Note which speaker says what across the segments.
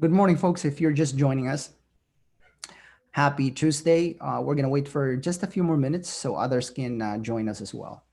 Speaker 1: Good morning, folks. If you're just joining us, happy Tuesday. We're going to wait for just a few more minutes so others can join us as well.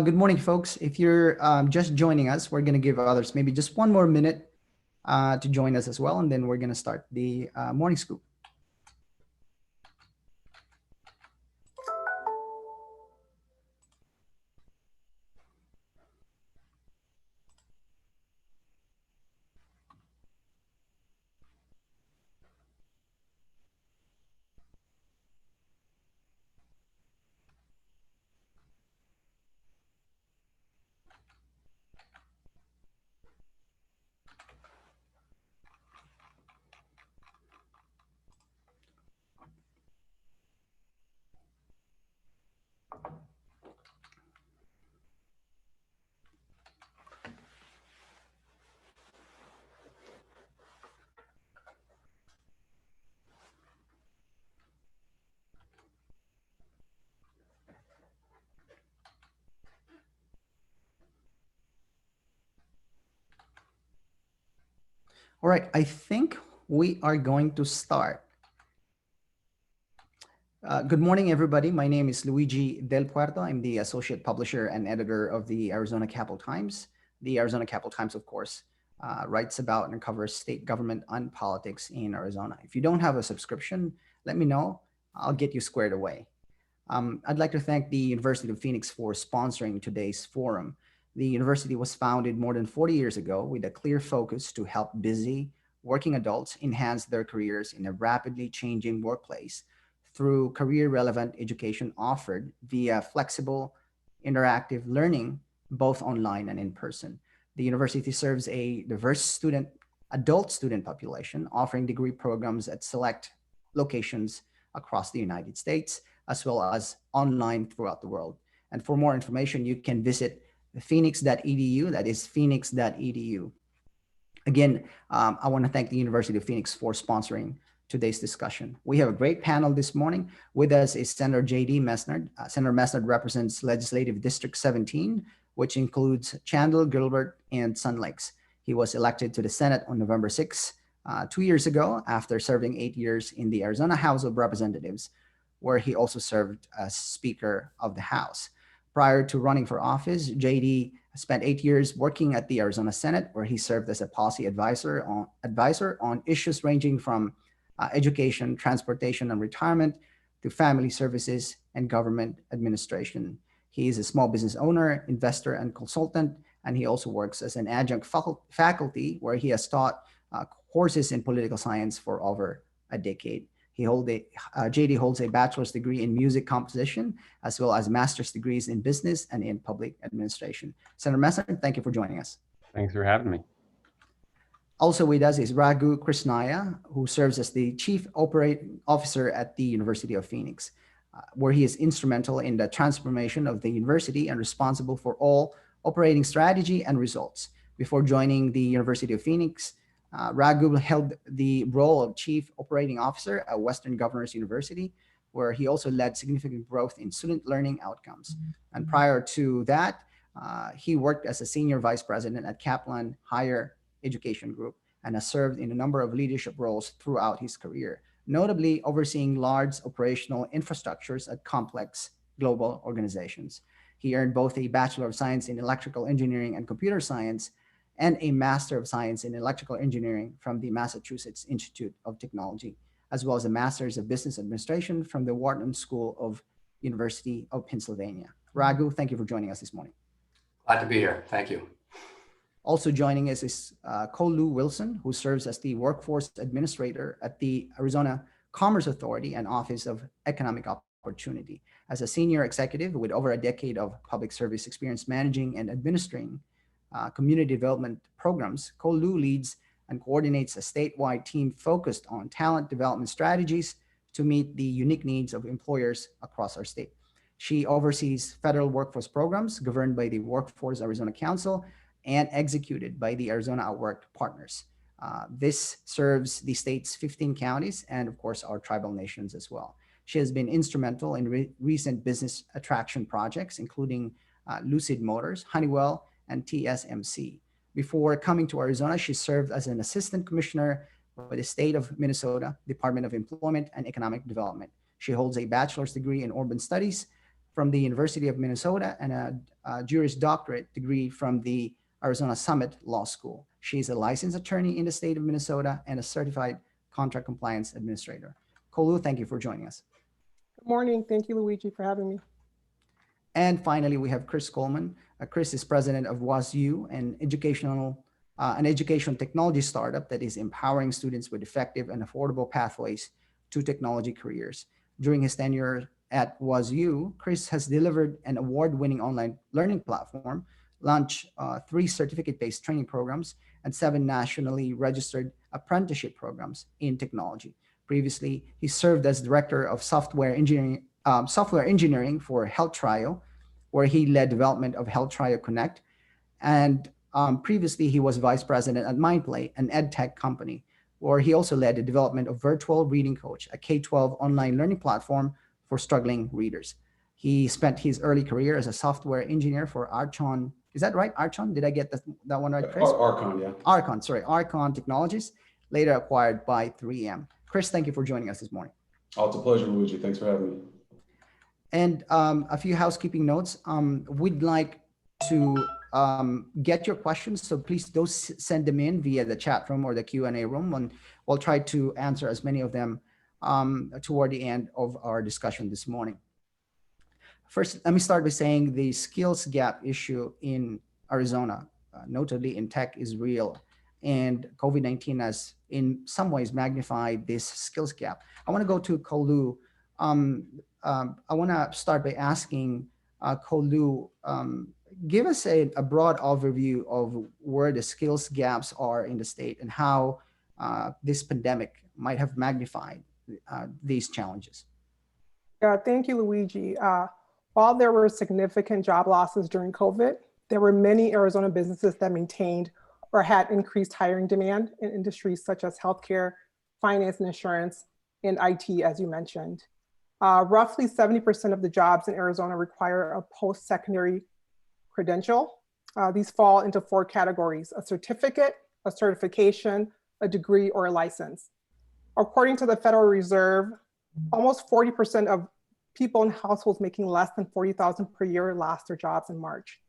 Speaker 1: Good morning, folks. If you're just joining us, we're going to give others maybe just one more minute to join us as well, and then we're going to start the morning scoop. All right, I think we are going to start. Good morning, everybody. My name is Luigi Del Puerto. I'm the associate publisher and editor of the Arizona Capital Times. The Arizona Capital Times, of course, writes about and covers state government and politics in Arizona. If you don't have a subscription, let me know. I'll get you squared away. I'd like to thank the University of Phoenix for sponsoring today's forum. The university was founded more than 40 years ago with a clear focus to help busy working adults enhance their careers in a rapidly changing workplace through career-relevant education offered via flexible, interactive learning, both online and in person. The university serves a diverse adult student population, offering degree programs at select locations across the United States, as well as online throughout the world. And for more information, you can visit phoenix.edu. That is phoenix.edu. Again, I want to thank the University of Phoenix for sponsoring today's discussion. We have a great panel this morning. With us is Senator J.D. Messnard. Senator Messnard represents Legislative District 17, which includes Chandler, Gilbert, and Sun Lakes. He was elected to the Senate on November 6, 2 years ago, after serving 8 years in the Arizona House of Representatives, where he also served as Speaker of the House. Prior to running for office, J.D. spent 8 years working at the Arizona Senate, where he served as a policy advisor on issues ranging from education, transportation, and retirement to family services and government administration. He is a small business owner, investor, and consultant, and he also works as an adjunct faculty where he has taught courses in political science for over a decade. JD holds a bachelor's degree in music composition, as well as master's degrees in business and in public administration. Senator Messnard, thank you for joining us.
Speaker 2: Thanks for having me.
Speaker 1: Also with us is Raghu Krishnaya, who serves as the Chief Operating Officer at the University of Phoenix, where he is instrumental in the transformation of the university and responsible for all operating strategy and results. Before joining the University of Phoenix, Raghu held the role of Chief Operating Officer at Western Governors University, where he also led significant growth in student learning outcomes. And prior to that, he worked as a Senior Vice President at Kaplan Higher Education Group, and has served in a number of leadership roles throughout his career, notably overseeing large operational infrastructures at complex global organizations. He earned both a Bachelor of Science in Electrical Engineering and Computer Science and a Master of Science in Electrical Engineering from the Massachusetts Institute of Technology, as well as a Master's of Business Administration from the Wharton School of University of Pennsylvania. Raghu, thank you for joining us this morning.
Speaker 2: Glad to be here. Thank you.
Speaker 1: Also joining us is Kolu Wilson, who serves as the Workforce Administrator at the Arizona Commerce Authority and Office of Economic Opportunity. As a senior executive with over a decade of public service experience managing and administering community development programs, Kolu leads and coordinates a statewide team focused on talent development strategies to meet the unique needs of employers across our state. She oversees federal workforce programs governed by the Workforce Arizona Council and executed by the Arizona Outwork partners. This serves the state's 15 counties and, of course, our tribal nations as well. She has been instrumental in recent business attraction projects, including Lucid Motors, Honeywell, and TSMC. Before coming to Arizona, she served as an assistant commissioner with the state of Minnesota Department of Employment and Economic Development. She holds a bachelor's degree in urban studies from the University of Minnesota and a Juris Doctorate degree from the Arizona Summit Law School. She is a licensed attorney in the state of Minnesota and a certified contract compliance administrator. Kolu, thank you for joining us.
Speaker 3: Good morning. Thank you, Luigi, for having me.
Speaker 1: And finally, we have Chris Coleman. Chris is president of WazU, an educational technology startup that is empowering students with effective and affordable pathways to technology careers. During his tenure at WazU, Chris has delivered an award-winning online learning platform, launched 3 certificate-based training programs, and 7 nationally registered apprenticeship programs in technology. Previously, he served as director of software engineering for Health Trio, where he led development of Health Trio Connect. And previously, he was vice president at MindPlay, an ed tech company, where he also led the development of Virtual Reading Coach, a K-12 online learning platform for struggling readers. He spent his early career as a software engineer for Archon. Is that right? Archon? Did I get that one right, Chris?
Speaker 4: Archon, yeah.
Speaker 1: Archon Technologies, later acquired by 3M. Chris, thank you for joining us this morning.
Speaker 4: Oh, it's a pleasure, Luigi. Thanks for having me.
Speaker 1: And a few housekeeping notes. We'd like to get your questions, so please do send them in via the chat room or the Q&A room, and we'll try to answer as many of them toward the end of our discussion this morning. First, let me start by saying the skills gap issue in Arizona, notably in tech, is real. And COVID-19 has in some ways magnified this skills gap. I want to go to Kolu. I want to start by asking Kolu, give us a broad overview of where the skills gaps are in the state and how this pandemic might have magnified these challenges.
Speaker 3: Yeah, thank you, Luigi. While there were significant job losses during COVID, there were many Arizona businesses that maintained or had increased hiring demand in industries such as healthcare, finance and insurance, and IT, as you mentioned. Roughly 70% of the jobs in Arizona require a post-secondary credential. These fall into 4 categories: a certificate, a certification, a degree, or a license. According to the Federal Reserve, almost 40% of people in households making less than $40,000 per year lost their jobs in March.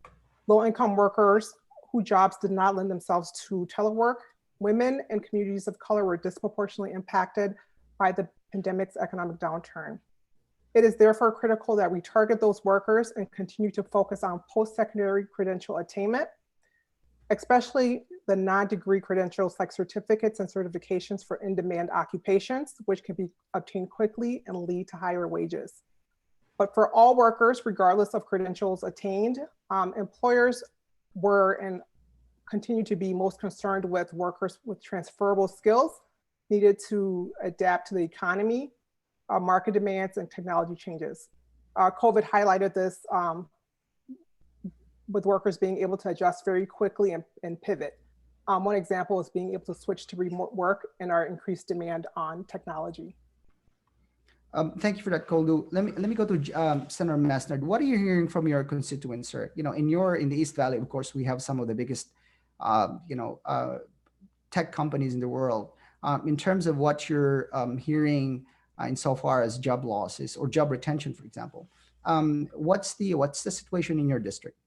Speaker 3: Low-income workers whose jobs did not lend themselves to telework, women, and communities of color were disproportionately impacted by the pandemic's economic downturn. It is therefore critical that we target those workers and continue to focus on post-secondary credential attainment, especially the non-degree credentials like certificates and certifications for in-demand occupations, which can be obtained quickly and lead to higher wages. But for all workers, regardless of credentials attained, employers were and continue to be most concerned with workers with transferable skills needed to adapt to the economy, market demands, and technology changes. COVID highlighted this with workers being able to adjust very quickly and pivot. One example is being able to switch to remote work and our increased demand on technology.
Speaker 1: Thank you for that, Kolu. Let me go to Senator Messner. What are you hearing from your constituents, sir? You know, in the East Valley, of course, we have some of the biggest, tech companies in the world. In terms of what you're hearing insofar as job losses or job retention, for example, what's the situation in your district?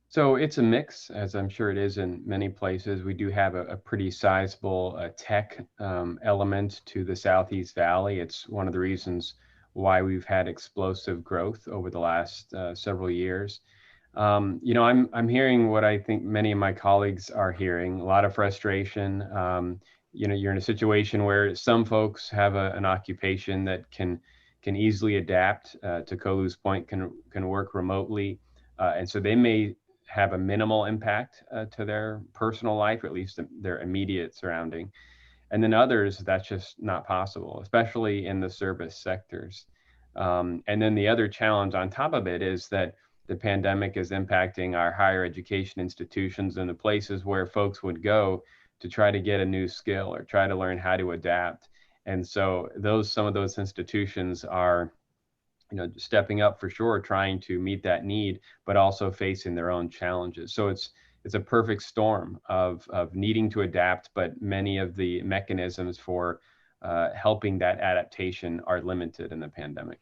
Speaker 5: So it's a mix, as I'm sure it is in many places. We do have a pretty sizable tech element to the Southeast Valley. It's one of the reasons why we've had explosive growth over the last several years. I'm hearing what I think many of my colleagues are hearing, a lot of frustration. You're in a situation where some folks have an occupation that can easily adapt. To Kolu's point, can work remotely, and so they may have a minimal impact to their personal life, or at least their immediate surrounding. And then others, that's just not possible, especially in the service sectors. And then the other challenge on top of it is that the pandemic is impacting our higher education institutions and the places where folks would go to try to get a new skill or try to learn how to adapt. And so some of those institutions are stepping up for sure, trying to meet that need, but also facing their own challenges. So it's a perfect storm of needing to adapt, but many of the mechanisms for helping that adaptation are limited in the pandemic.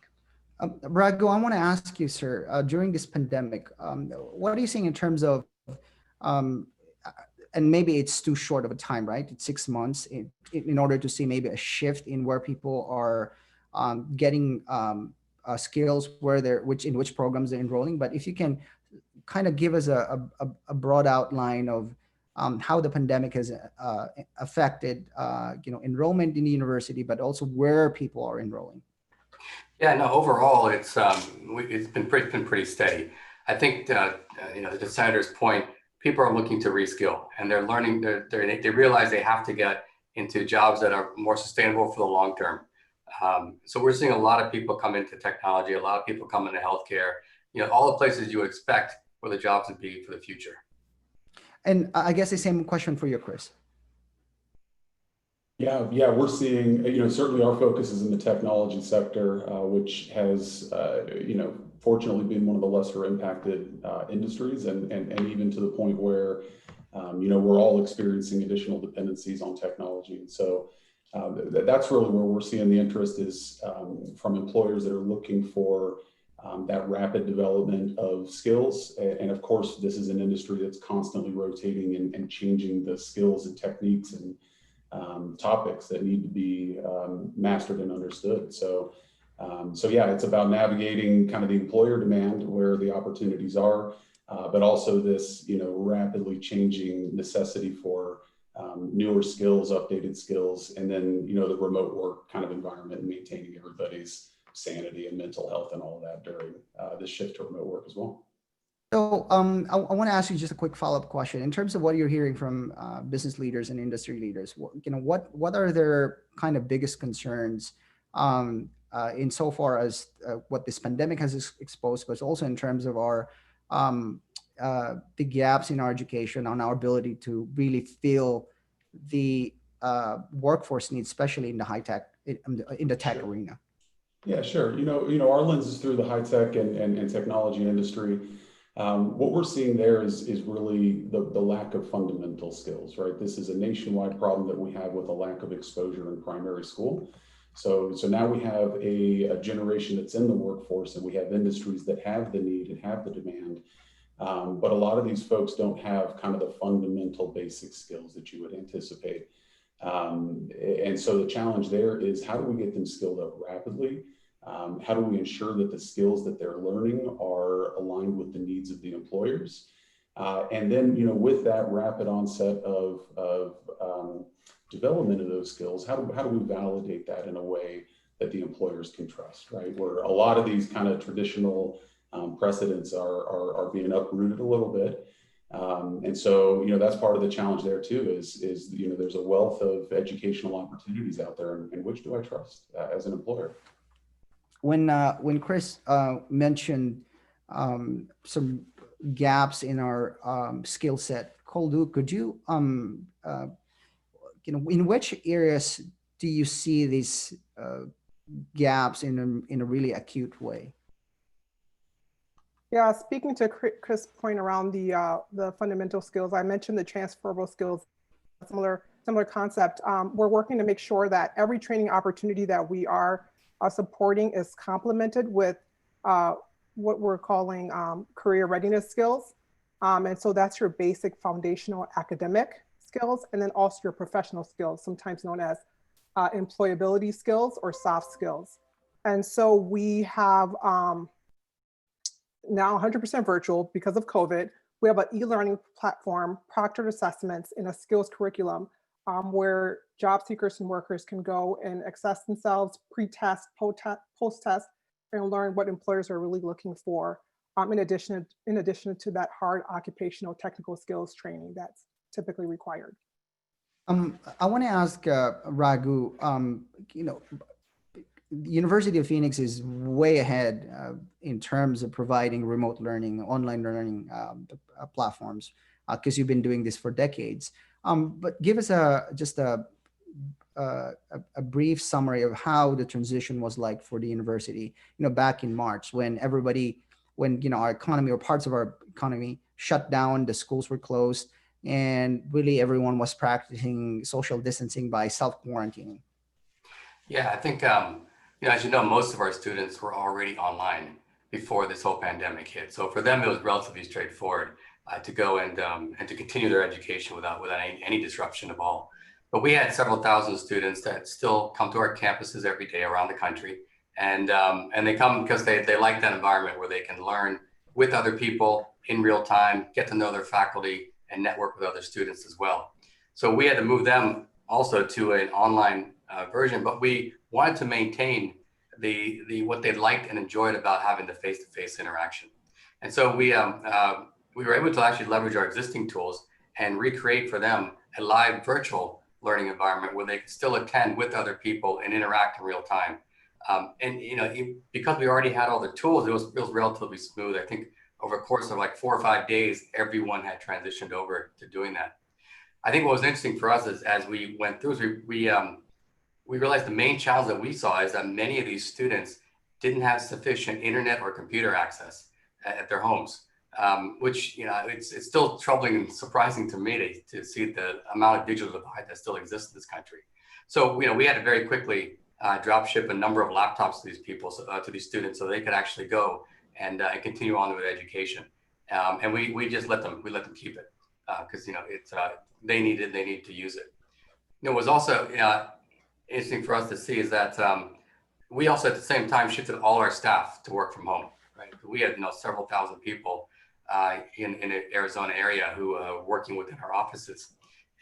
Speaker 1: Rago, I want to ask you, sir, during this pandemic, what are you seeing in terms of, and maybe it's too short of a time, right? It's 6 months in order to see maybe a shift in where people are getting skills, in which programs they're enrolling. But if you can kind of give us a broad outline of how the pandemic has affected enrollment in the university, but also where people are enrolling.
Speaker 2: Yeah, no, overall, it's been pretty steady. I think to the senator's point, people are looking to reskill, and they're learning. They realize they have to get into jobs that are more sustainable for the long term. So we're seeing a lot of people come into technology, a lot of people come into healthcare. All the places you would expect where the jobs would be for the future.
Speaker 1: And I guess the same question for you, Chris.
Speaker 4: Yeah, we're seeing, certainly our focus is in the technology sector, which has, fortunately been one of the lesser impacted industries, and even to the point where, we're all experiencing additional dependencies on technology. And so that's really where we're seeing the interest is from employers that are looking for that rapid development of skills. And of course, this is an industry that's constantly rotating and changing the skills and techniques and topics that need to be mastered and understood. So yeah, it's about navigating kind of the employer demand where the opportunities are, but also this, rapidly changing necessity for newer skills, updated skills, and then, the remote work kind of environment and maintaining everybody's sanity and mental health and all of that during this shift to remote work as well.
Speaker 1: So I want to ask you just a quick follow-up question in terms of what you're hearing from business leaders and industry leaders. What are their kind of biggest concerns insofar as what this pandemic has exposed, but also in terms of our the gaps in our education, on our ability to really fill the workforce needs, especially in the high tech, in the tech arena?
Speaker 4: Yeah, sure. Our lens is through the high tech and technology industry. What we're seeing there is really the lack of fundamental skills, right? This is a nationwide problem that we have with a lack of exposure in primary school. So now we have a generation that's in the workforce, and we have industries that have the need and have the demand. But a lot of these folks don't have kind of the fundamental basic skills that you would anticipate. And so the challenge there is, how do we get them skilled up rapidly? How do we ensure that the skills that they're learning are aligned with the needs of the employers? And then, with that rapid onset of development of those skills, how do we validate that in a way that the employers can trust, right? Where a lot of these kind of traditional precedents are being uprooted a little bit. And so, that's part of the challenge there too, is there's a wealth of educational opportunities out there, and which do I trust as an employer?
Speaker 1: When Chris mentioned some gaps in our skill set, Kolu, could you, in which areas do you see these gaps in a really acute way?
Speaker 3: Yeah, speaking to Chris' point around the fundamental skills, I mentioned the transferable skills similar concept. We're working to make sure that every training opportunity that we are supporting is complemented with what we're calling career readiness skills. And so that's your basic foundational academic skills, and then also your professional skills, sometimes known as employability skills or soft skills. And so we have now 100% virtual because of COVID. We have an e-learning platform, proctored assessments, and a skills curriculum where job seekers and workers can go and assess themselves, pre-test, post-test, and learn what employers are really looking for. In addition to that hard occupational technical skills training that's typically required.
Speaker 1: I want to ask Raghu. The University of Phoenix is way ahead in terms of providing remote learning, online learning platforms, because you've been doing this for decades. But give us just a brief summary of how the transition was like for the university. Back in March, when our economy or parts of our economy shut down, the schools were closed, and really everyone was practicing social distancing by self-quarantining.
Speaker 2: Yeah, I think, as you know, most of our students were already online before this whole pandemic hit. So for them, it was relatively straightforward to go and to continue their education without any disruption at all. But we had several thousand students that still come to our campuses every day around the country. And they come because they like that environment where they can learn with other people in real time, get to know their faculty, and network with other students as well. So we had to move them also to an online version, but we wanted to maintain what they liked and enjoyed about having the face-to-face interaction. And so we were able to actually leverage our existing tools and recreate for them a live virtual learning environment where they could still attend with other people and interact in real time. Because we already had all the tools, it was relatively smooth. I think over a course of like 4 or 5 days, everyone had transitioned over to doing that. I think what was interesting for us is as we went through, is we realized the main challenge that we saw is that many of these students didn't have sufficient internet or computer access at their homes, which it's still troubling and surprising to me to see the amount of digital divide that still exists in this country. So we had to very quickly drop ship a number of laptops to these people, to these students, so they could actually go and continue on with education. And we just let them keep it because they need to use it. It was also interesting for us to see is that we also at the same time shifted all our staff to work from home. Right, we had several thousand people in the Arizona area who are working within our offices,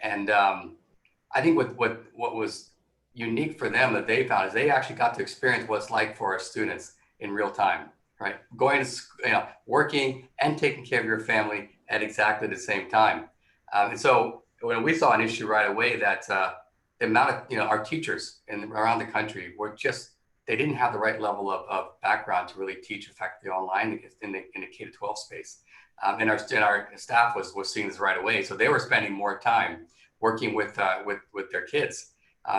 Speaker 2: and I think what was unique for them that they found is they actually got to experience what it's like for our students in real time. Right, going to working and taking care of your family at exactly the same time, and so when we saw an issue right away that the amount of our teachers around the country were just they didn't have the right level of background to really teach effectively online in the K-12 space, and our staff was seeing this right away. So they were spending more time working with their kids.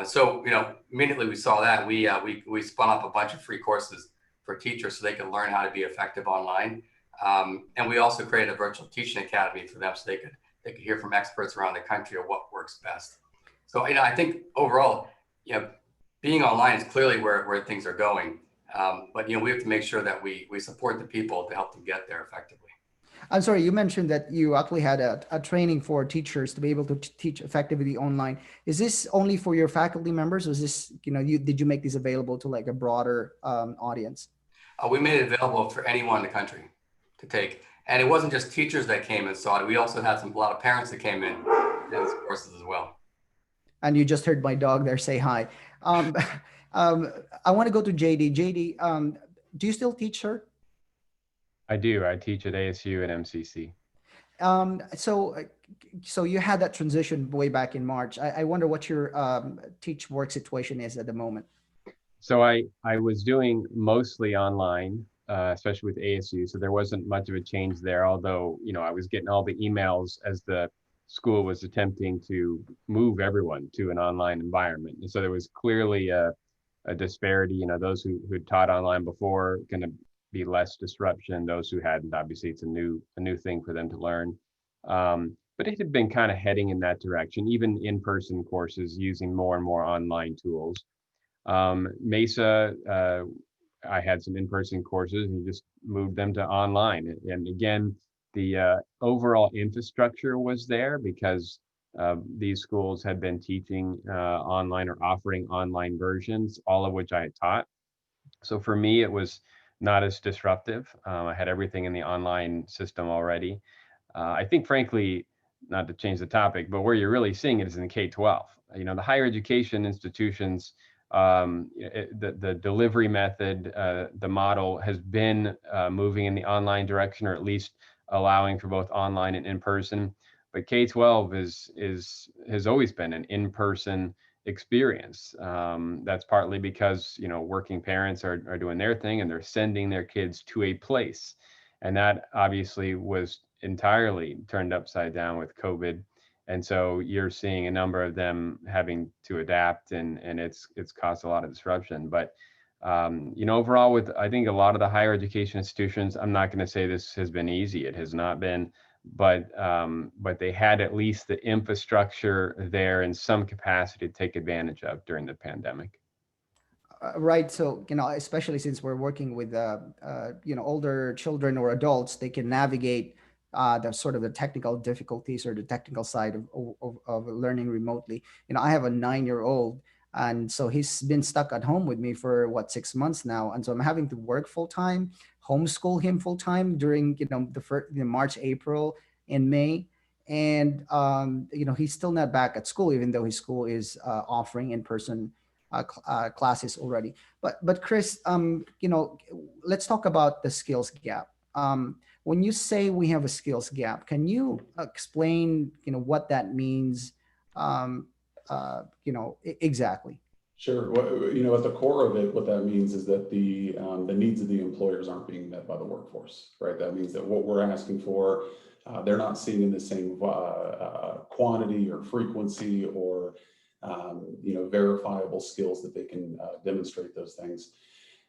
Speaker 2: So immediately we saw that we spun up a bunch of free courses for teachers so they could learn how to be effective online. And we also created a virtual teaching academy for them so they could hear from experts around the country of what works best. So I think overall, being online is clearly where things are going. But we have to make sure that we support the people to help them get there effectively.
Speaker 1: I'm sorry, you mentioned that you actually had a training for teachers to be able to teach effectively online. Is this only for your faculty members? Was this, did you make this available to like a broader audience?
Speaker 2: We made it available for anyone in the country to take. And it wasn't just teachers that came and saw it. We also had a lot of parents that came in those courses as well.
Speaker 1: And you just heard my dog there say hi. I want to go to JD. JD, do you still teach, sir?
Speaker 5: I do. I teach at ASU and MCC.
Speaker 1: So you had that transition way back in March. I wonder what your teach work situation is at the moment.
Speaker 5: So I was doing mostly online, especially with ASU. So there wasn't much of a change there, although, I was getting all the emails as the school was attempting to move everyone to an online environment. And so there was clearly a disparity, those who had taught online before going to be less disruption. Those who hadn't, obviously it's a new thing for them to learn. But but it had been kind of heading in that direction, even in-person courses using more and more online tools. Mesa, I had some in-person courses and just moved them to online. And again, the overall infrastructure was there because these schools had been teaching online or offering online versions, all of which I had taught. So for me, it was not as disruptive. I had everything in the online system already. I think, frankly, not to change the topic, but where you're really seeing it is in K-12. You know, the higher education institutions, the delivery method, the model has been moving in the online direction, or at least allowing for both online and in-person. But K-12 has always been an in-person experience. That's partly because, you know, working parents are doing their thing and they're sending their kids to a place. And that obviously was entirely turned upside down with COVID. And so you're seeing a number of them having to adapt, and it's caused a lot of disruption. But you know, overall, with I think a lot of the higher education institutions, I'm not going to say this has been easy. It has not been, but they had at least the infrastructure there in some capacity to take advantage of during the pandemic.
Speaker 1: Right. So, you know, especially since we're working with, you know, older children or adults, they can navigate the sort of the technical difficulties or the technical side of learning remotely. You know, I have a 9-year-old, and so he's been stuck at home with me for what, 6 months now. And so I'm having to work full time, homeschool him full time during, you know, the first, you know, March, April, and May. And, you know, he's still not back at school, even though his school is offering in-person classes already. But Chris, you know, let's talk about the skills gap. When you say we have a skills gap, can you explain, you know, what that means? You know, exactly.
Speaker 4: Sure. Well, you know, at the core of it, what that means is that the needs of the employers aren't being met by the workforce, right? That means that what we're asking for, they're not seeing in the same quantity or frequency or you know, verifiable skills that they can demonstrate those things.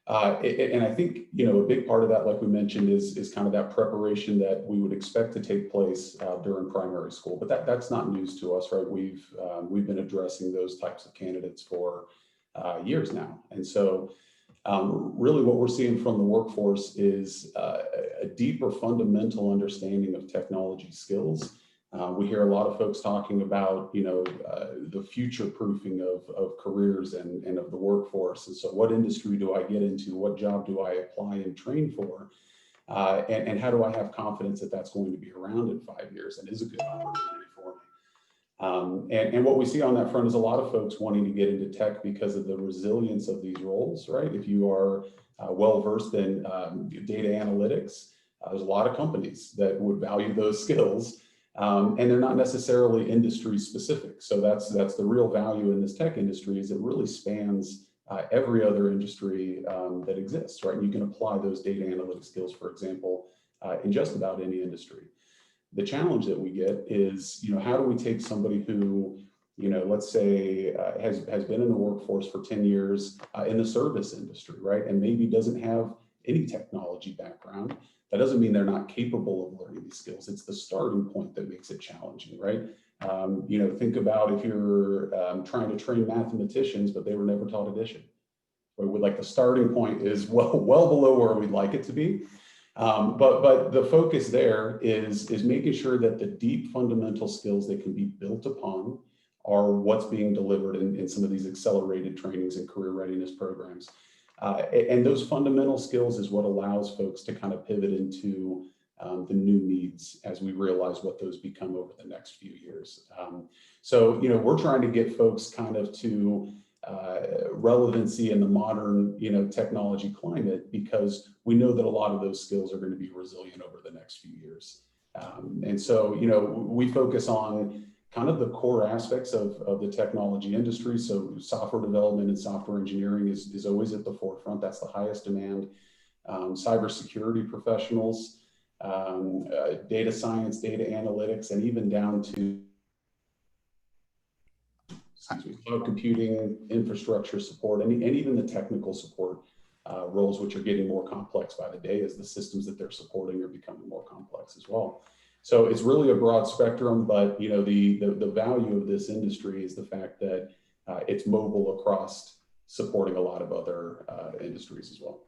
Speaker 4: And I think, you know, a big part of that, like we mentioned, is kind of that preparation that we would expect to take place during primary school. But that's not news to us, right? We've been addressing those types of candidates for years now. And so really what we're seeing from the workforce is a deeper fundamental understanding of technology skills. We hear a lot of folks talking about, you know, the future proofing of careers and of the workforce. And so what industry do I get into? What job do I apply and train for? And how do I have confidence that that's going to be around in 5 years and is a good opportunity for me? And what we see on that front is a lot of folks wanting to get into tech because of the resilience of these roles, right? If you are well-versed in data analytics, there's a lot of companies that would value those skills. And they're not necessarily industry specific. So that's the real value in this tech industry, is it really spans every other industry that exists, right? And you can apply those data analytics skills, for example, in just about any industry. The challenge that we get is, you know, how do we take somebody who, you know, let's say has been in the workforce for 10 years in the service industry, right? And maybe doesn't have any technology background. That doesn't mean they're not capable of learning these skills. It's the starting point that makes it challenging, right? You know, think about if you're trying to train mathematicians, but they were never taught addition. Right? Like the starting point is well below where we'd like it to be. But the focus there is making sure that the deep fundamental skills that can be built upon are what's being delivered in some of these accelerated trainings and career readiness programs. And those fundamental skills is what allows folks to kind of pivot into the new needs as we realize what those become over the next few years. So, you know, we're trying to get folks kind of to relevancy in the modern, you know, technology climate, because we know that a lot of those skills are going to be resilient over the next few years. And so, you know, we focus on kind of the core aspects of the technology industry. So software development and software engineering is always at the forefront. That's the highest demand. Cybersecurity professionals, data science, data analytics, and even down to cloud computing, infrastructure support, and even the technical support roles, which are getting more complex by the day as the systems that they're supporting are becoming more complex as well. So it's really a broad spectrum, but you know, the value of this industry is the fact that it's mobile across supporting a lot of other industries as well.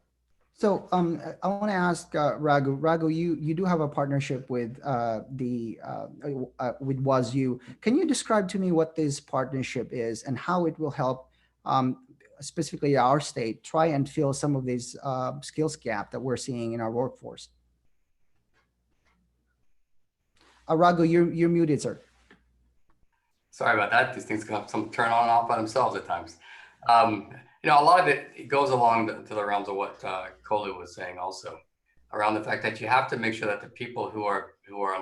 Speaker 1: So I want to ask Raghu. Raghu, you do have a partnership with with WazU. Can you describe to me what this partnership is and how it will help specifically our state try and fill some of these skills gap that we're seeing in our workforce? Raghu, you're muted, sir.
Speaker 2: Sorry about that. These things can some turn on and off by themselves at times. You know, a lot of it goes along to the realms of what Kolu was saying also, around the fact that you have to make sure that the people who are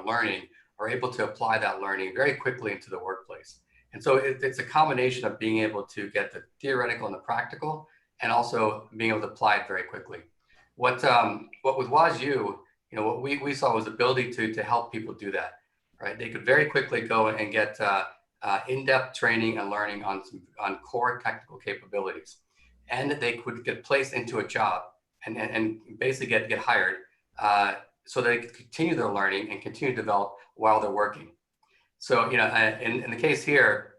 Speaker 2: learning are able to apply that learning very quickly into the workplace. And so it's a combination of being able to get the theoretical and the practical, and also being able to apply it very quickly. What with WazU, you know, what we saw was the ability to help people do that, right? They could very quickly go and get in-depth training and learning on core technical capabilities, and that they could get placed into a job and basically get hired, so they could continue their learning and continue to develop while they're working. So, you know, in the case here,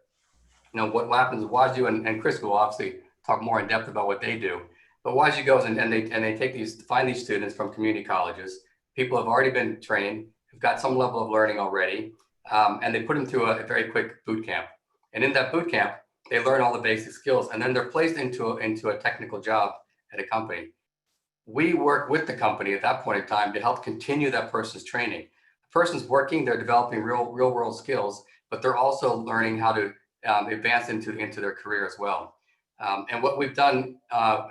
Speaker 2: you know, what happens is WazU and Chris will obviously talk more in depth about what they do, but WazU goes and they find these students from community colleges, people have already been trained, have got some level of learning already, and they put them through a very quick boot camp. And in that boot camp, they learn all the basic skills, and then they're placed into a technical job at a company. We work with the company at that point in time to help continue that person's training. The person's working, they're developing real world skills, but they're also learning how to advance into their career as well. And what we've done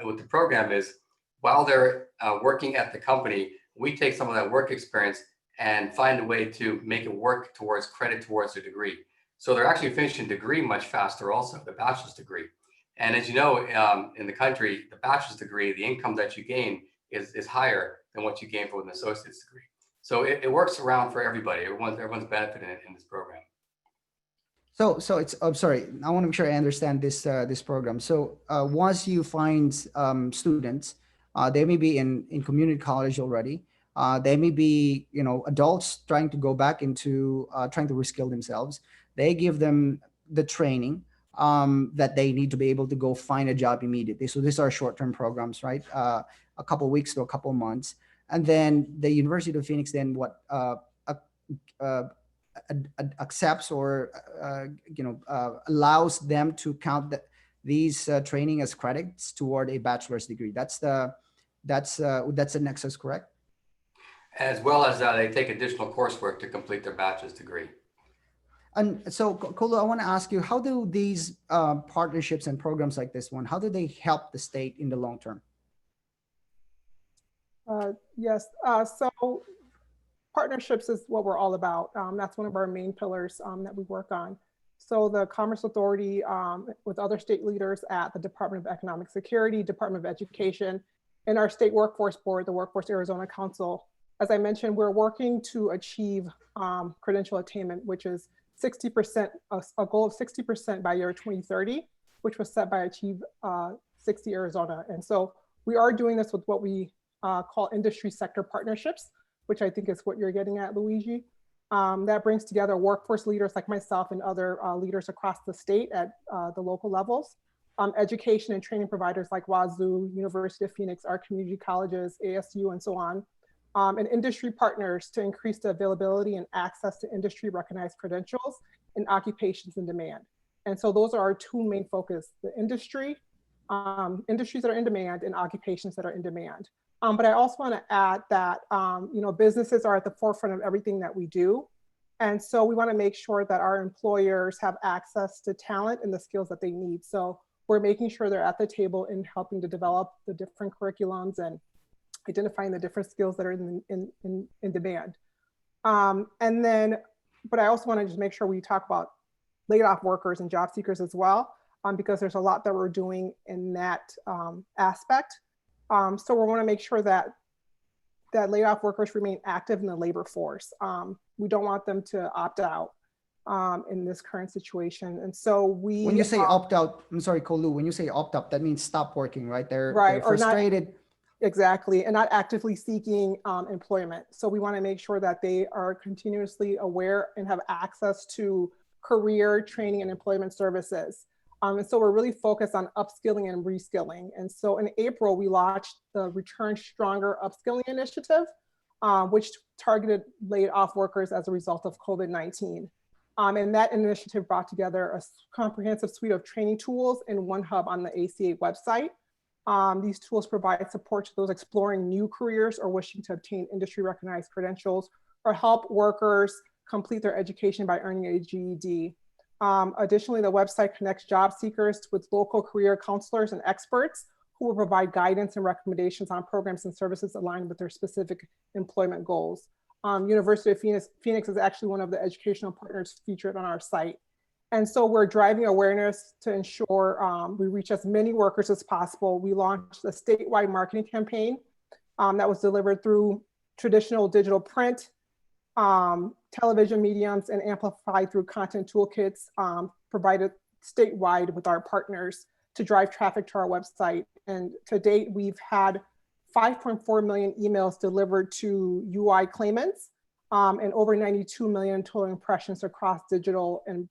Speaker 2: with the program is, while they're working at the company, we take some of that work experience and find a way to make it work towards credit towards their degree. So they're actually finishing degree much faster also, the bachelor's degree. And as you know, in the country, the bachelor's degree, the income that you gain is higher than what you gain for an associate's degree. So it works around for everybody. Everyone's benefiting in this program.
Speaker 1: So it's, I'm sorry, I want to make sure I understand this program. So once you find students, they may be in community college already. They may be, you know, adults trying to go back into trying to reskill themselves. They give them the training that they need to be able to go find a job immediately. So these are short-term programs, right? A couple of weeks to a couple of months. And then the University of Phoenix then accepts or allows them to count these training as credits toward a bachelor's degree. That's the nexus, correct?
Speaker 2: As well as they take additional coursework to complete their bachelor's degree.
Speaker 1: And so, Kolu, I want to ask you, how do these partnerships and programs like this one, how do they help the state in the long term?
Speaker 3: Yes, so partnerships is what we're all about. That's one of our main pillars that we work on. So the Commerce Authority, with other state leaders at the Department of Economic Security, Department of Education, and our state workforce board, the Workforce Arizona Council, as I mentioned, we're working to achieve credential attainment, which is 60%, a goal of 60% by year 2030, which was set by Achieve 60 Arizona. And so we are doing this with what we call industry sector partnerships, which I think is what you're getting at, Luigi. That brings together workforce leaders like myself and other leaders across the state at the local levels, education and training providers like WazU, University of Phoenix, our community colleges, ASU, and so on, and industry partners to increase the availability and access to industry recognized credentials in occupations in demand. And so those are our two main focus, the industries that are in demand and occupations that are in demand. But I also want to add that businesses are at the forefront of everything that we do. And so we want to make sure that our employers have access to talent and the skills that they need. So we're making sure they're at the table in helping to develop the different curriculums and identifying the different skills that are in demand. And then, but I also want to just make sure we talk about laid off workers and job seekers as well, because there's a lot that we're doing in that aspect. So we want to make sure that laid off workers remain active in the labor force. We don't want them to opt out in this current situation. And so we—
Speaker 1: When you say opt out, I'm sorry, Kolu, when you say opt out, that means stop working, right? They're
Speaker 3: right,
Speaker 1: frustrated.
Speaker 3: Exactly, and not actively seeking employment. So we want to make sure that they are continuously aware and have access to career training and employment services. And so we're really focused on upskilling and reskilling. And so in April, we launched the Return Stronger Upskilling Initiative, which targeted laid off workers as a result of COVID-19. And that initiative brought together a comprehensive suite of training tools in one hub on the ACA website. These tools provide support to those exploring new careers or wishing to obtain industry recognized credentials, or help workers complete their education by earning a GED. Additionally, the website connects job seekers with local career counselors and experts who will provide guidance and recommendations on programs and services aligned with their specific employment goals. University of Phoenix is actually one of the educational partners featured on our site. And so we're driving awareness to ensure we reach as many workers as possible. We launched a statewide marketing campaign that was delivered through traditional digital print, television mediums, and amplified through content toolkits provided statewide with our partners to drive traffic to our website. And to date, we've had 5.4 million emails delivered to UI claimants and over 92 million total impressions across digital and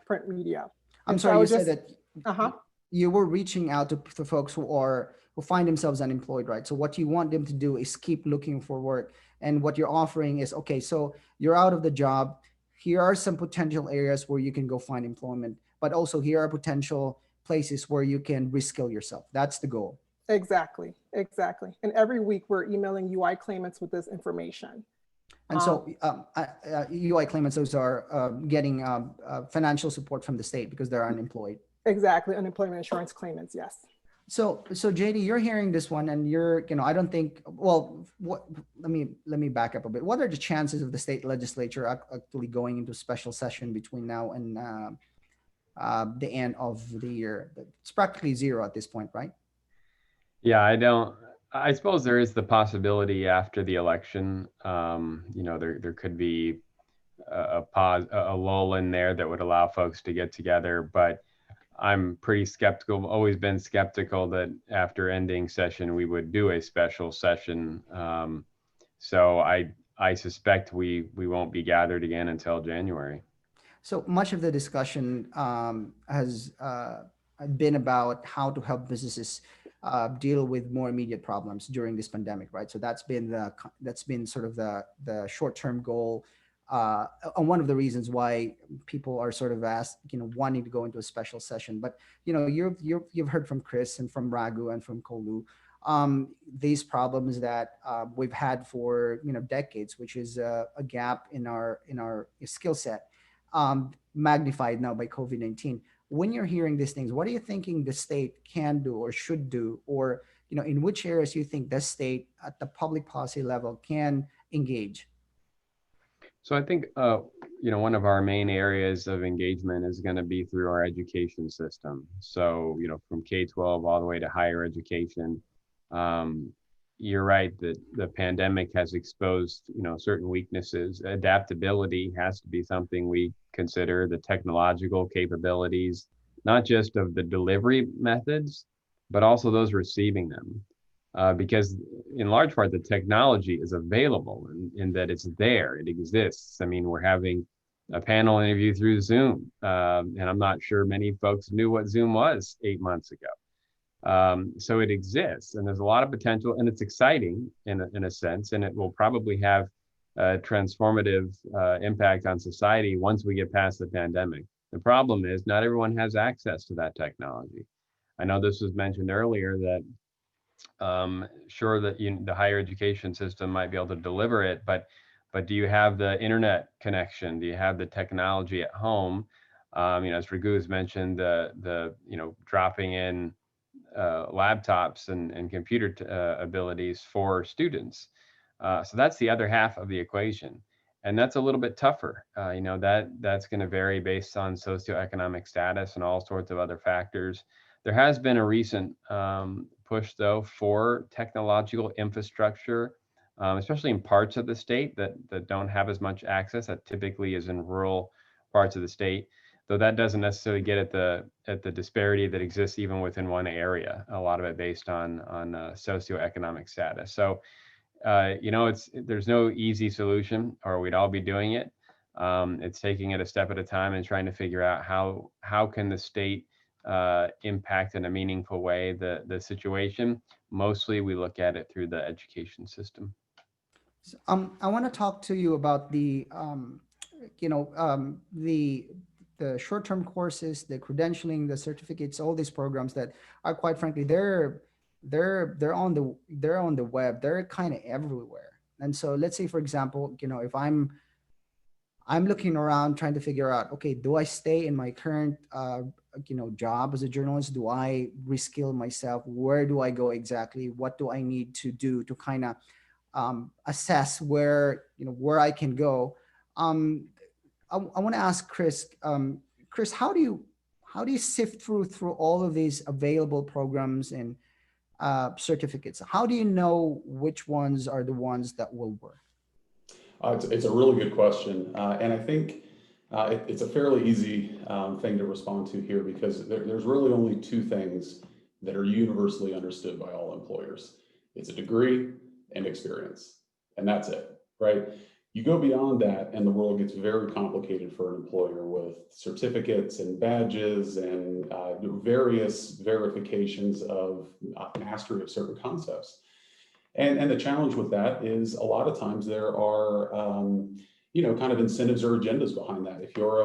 Speaker 3: print media.
Speaker 1: I'm sorry, you said that you were reaching out to folks who find themselves unemployed, right? So what you want them to do is keep looking for work. And what you're offering is, okay, so you're out of the job. Here are some potential areas where you can go find employment, but also here are potential places where you can reskill yourself. That's the goal.
Speaker 3: Exactly. And every week we're emailing UI claimants with this information.
Speaker 1: And so UI claimants, those are getting financial support from the state because they're unemployed.
Speaker 3: Exactly, unemployment insurance claimants, yes.
Speaker 1: So JD, you're hearing this one, and I don't think. Well, let me back up a bit. What are the chances of the state legislature actually going into special session between now and the end of the year? It's practically zero at this point, right?
Speaker 5: Yeah, I suppose there is the possibility after the election, there could be a pause, a lull in there that would allow folks to get together. But I'm pretty skeptical, always been skeptical that after ending session, we would do a special session. So I suspect we won't be gathered again until January.
Speaker 1: So much of the discussion has been about how to help businesses deal with more immediate problems during this pandemic, right? So that's been sort of the short-term goal, and one of the reasons why people are sort of wanting to go into a special session. But you've heard from Chris and from Raghu and from Kolu these problems that we've had for decades, which is a gap in our skill set, magnified now by COVID-19. When you're hearing these things, what are you thinking the state can do or should do, or in which areas you think the state at the public policy level can engage?
Speaker 5: So I think one of our main areas of engagement is going to be through our education system. So from K-12 all the way to higher education. You're right that the pandemic has exposed certain weaknesses. Adaptability has to be something we consider, the technological capabilities, not just of the delivery methods, but also those receiving them. Because in large part, the technology is available in that it's there, it exists. I mean, we're having a panel interview through Zoom, and I'm not sure many folks knew what Zoom was 8 months ago. So it exists, and there's a lot of potential, and it's exciting in a sense, and it will probably have a transformative impact on society once we get past the pandemic. The problem is not everyone has access to that technology. I know this was mentioned earlier that sure that the higher education system might be able to deliver it, but do you have the internet connection? Do you have the technology at home? As Raghu has mentioned, the dropping in laptops and computer abilities for students. So that's the other half of the equation. And that's a little bit tougher. That's going to vary based on socioeconomic status and all sorts of other factors. There has been a recent push, though, for technological infrastructure, especially in parts of the state that don't have as much access. That typically is in rural parts of the state. though that doesn't necessarily get at the disparity that exists even within one area. A lot of it based on socioeconomic status. So there's no easy solution, or we'd all be doing it. It's taking it a step at a time and trying to figure out how can the state impact in a meaningful way the situation. Mostly we look at it through the education system.
Speaker 1: So, I want to talk to you about the the short-term courses, the credentialing, the certificates, all these programs that are, quite frankly, they're on the web. They're kind of everywhere. And so let's say, for example, if I'm looking around trying to figure out, okay, do I stay in my current job as a journalist? Do I reskill myself? Where do I go exactly? What do I need to do to kind of assess where I can go? I want to ask Chris. Chris, how do you sift through all of these available programs and certificates? How do you know which ones are the ones that will work?
Speaker 4: It's a really good question, and I think it's a fairly easy thing to respond to here, because there's really only two things that are universally understood by all employers. It's a degree and experience, and that's it, right? You go beyond that and the world gets very complicated for an employer with certificates and badges and various verifications of mastery of certain concepts. And the challenge with that is a lot of times there are, kind of incentives or agendas behind that. If you're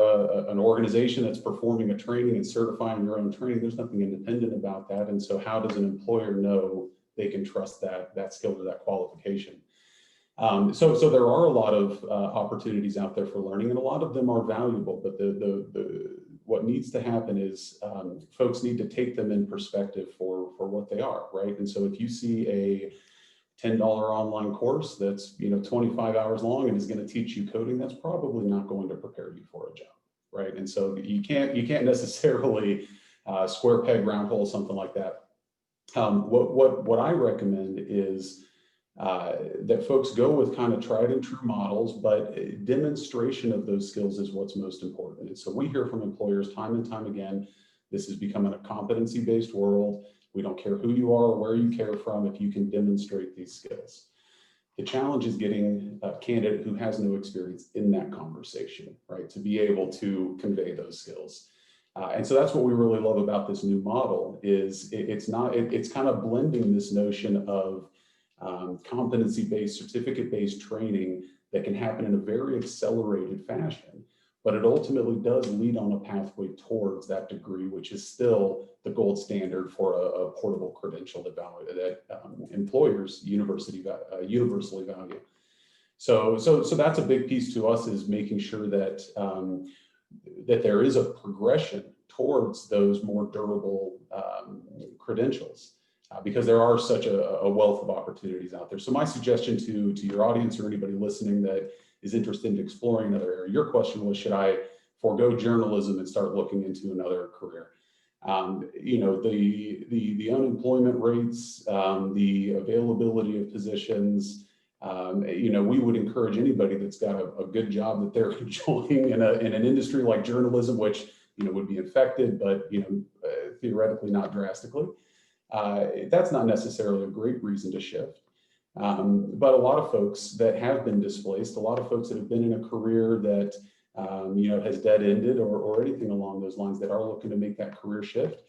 Speaker 4: an organization that's performing a training and certifying your own training, there's nothing independent about that. And so how does an employer know they can trust that skill or that qualification? So there are a lot of opportunities out there for learning, and a lot of them are valuable, but what needs to happen is folks need to take them in perspective for what they are, right? And so if you see a $10 online course that's 25 hours long and is going to teach you coding, that's probably not going to prepare you for a job, right? And so you can't necessarily square peg round hole, something like that. What I recommend is that folks go with kind of tried and true models, but demonstration of those skills is what's most important. And so we hear from employers time and time again, this is becoming a competency-based world. We don't care who you are or where you care from if you can demonstrate these skills. The challenge is getting a candidate who has no experience in that conversation, right, to be able to convey those skills. And so that's what we really love about this new model is it's kind of blending this notion of competency-based, certificate-based training that can happen in a very accelerated fashion, but it ultimately does lead on a pathway towards that degree, which is still the gold standard for a portable credential that employers universally value. So that's a big piece to us, is making sure that that there is a progression towards those more durable credentials. Because there are such a wealth of opportunities out there. So my suggestion to your audience or anybody listening that is interested in exploring another area, your question was, should I forego journalism and start looking into another career? The unemployment rates, the availability of positions, we would encourage anybody that's got a good job that they're enjoying in an industry like journalism, which would be affected, but theoretically not drastically. That's not necessarily a great reason to shift. But a lot of folks that have been displaced, a lot of folks that have been in a career that has dead-ended or anything along those lines, that are looking to make that career shift.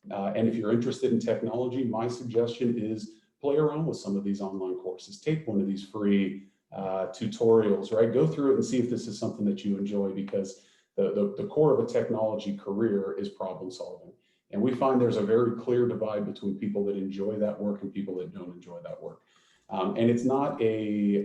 Speaker 4: And if you're interested in technology, my suggestion is play around with some of these online courses. Take one of these free tutorials, right? Go through it and see if this is something that you enjoy, because the core of a technology career is problem solving. And we find there's a very clear divide between people that enjoy that work and people that don't enjoy that work. And it's not a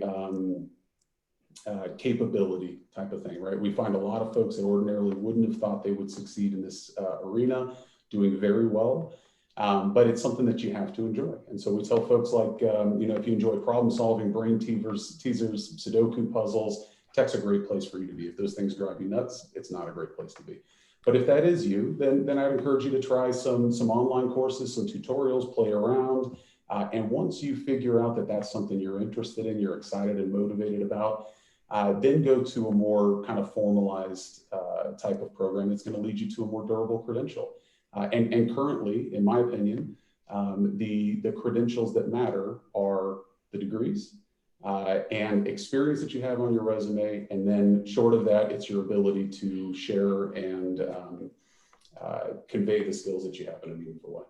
Speaker 4: capability type of thing, right? We find a lot of folks that ordinarily wouldn't have thought they would succeed in this arena doing very well, but it's something that you have to enjoy. And so we tell folks, like, if you enjoy problem solving, brain teasers, Sudoku puzzles, tech's a great place for you to be. If those things drive you nuts, it's not a great place to be. But if that is you, then I'd encourage you to try some online courses, some tutorials, play around. And once you figure out that that's something you're interested in, you're excited and motivated about, then go to a more kind of formalized type of program that's going to lead you to a more durable credential. And currently, in my opinion, the credentials that matter are the degrees and experience that you have on your resume. And then short of that, it's your ability to share and convey the skills that you have in a meaningful way.